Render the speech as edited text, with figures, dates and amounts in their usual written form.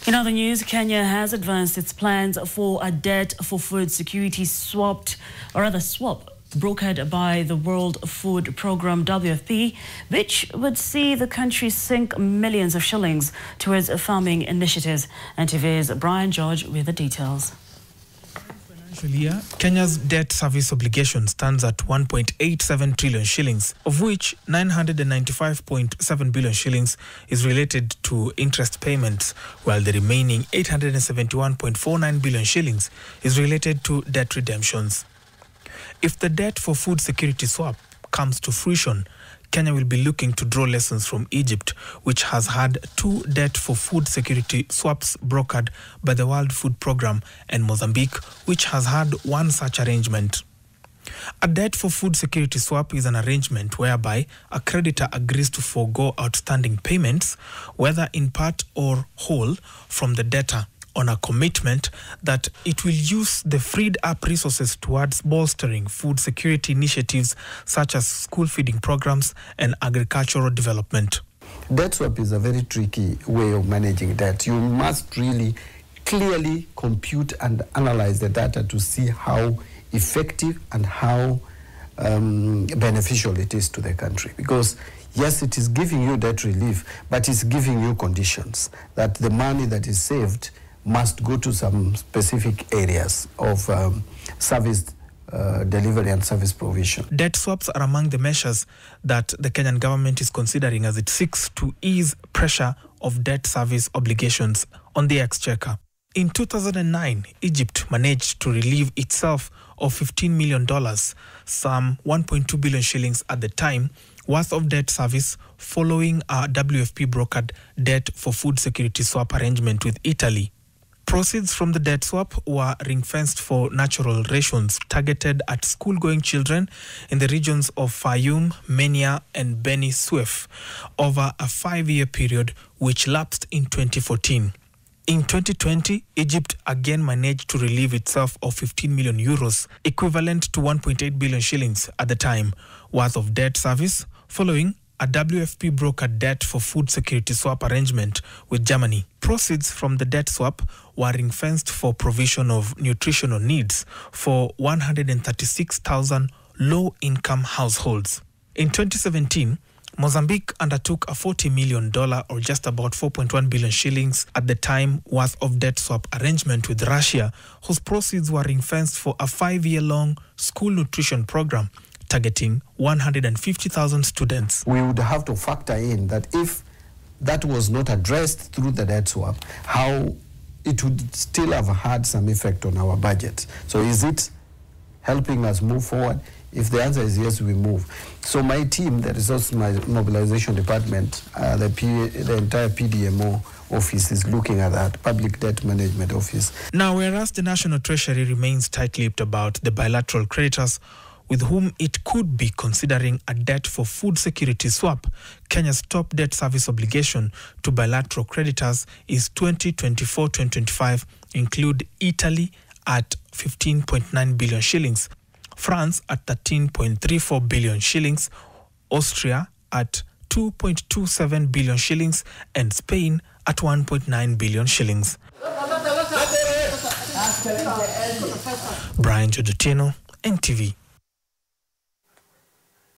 In other news, Kenya has advanced its plans for a debt for food security swap brokered by the World Food Programme WFP, which would see the country sink millions of shillings towards farming initiatives. NTV's Brian George with the details. Year, Kenya's debt service obligation stands at 1.87 trillion shillings, of which 995.7 billion shillings is related to interest payments, while the remaining 871.49 billion shillings is related to debt redemptions. If the debt for food security swap comes to fruition, Kenya will be looking to draw lessons from Egypt, which has had 2 debt for food security swaps brokered by the World Food Programme, and Mozambique, which has had 1 such arrangement. A debt for food security swap is an arrangement whereby a creditor agrees to forego outstanding payments, whether in part or whole, from the debtor, on a commitment that it will use the freed up resources towards bolstering food security initiatives such as school feeding programs and agricultural development. Debt swap is a very tricky way of managing debt. You must really clearly compute and analyze the data to see how effective and how beneficial it is to the country. Because yes, it is giving you debt relief, but it's giving you conditions that the money that is saved must go to some specific areas of service delivery and service provision. Debt swaps are among the measures that the Kenyan government is considering as it seeks to ease pressure of debt service obligations on the exchequer. In 2009, Egypt managed to relieve itself of $15 million, some 1.2 billion shillings at the time, worth of debt service following a WFP brokered debt for food security swap arrangement with Italy. Proceeds from the debt swap were ring-fenced for natural rations targeted at school-going children in the regions of Fayum, Menia and Beni Suef over a 5-year period which lapsed in 2014. In 2020, Egypt again managed to relieve itself of 15 million euros, equivalent to 1.8 billion shillings at the time, worth of debt service, following a WFP brokered debt for food security swap arrangement with Germany. Proceeds from the debt swap were ring-fenced for provision of nutritional needs for 136,000 low-income households. In 2017, Mozambique undertook a $40 million or just about 4.1 billion shillings at the time worth of debt swap arrangement with Russia, whose proceeds were ring-fenced for a 5-year-long school nutrition program targeting 150,000 students. We would have to factor in that if that was not addressed through the debt swap, how it would still have had some effect on our budget. So is it helping us move forward? If the answer is yes, we move. So my team, the Resource Mobilization Department, the entire PDMO office is looking at that, Public Debt Management Office. Now, whereas the National Treasury remains tight-lipped about the bilateral creditors with whom it could be considering a debt for food security swap, Kenya's top debt service obligation to bilateral creditors is 2024-2025, include Italy at 15.9 billion shillings, France at 13.34 billion shillings, Austria at 2.27 billion shillings, and Spain at 1.9 billion shillings. Brian Giordino, NTV.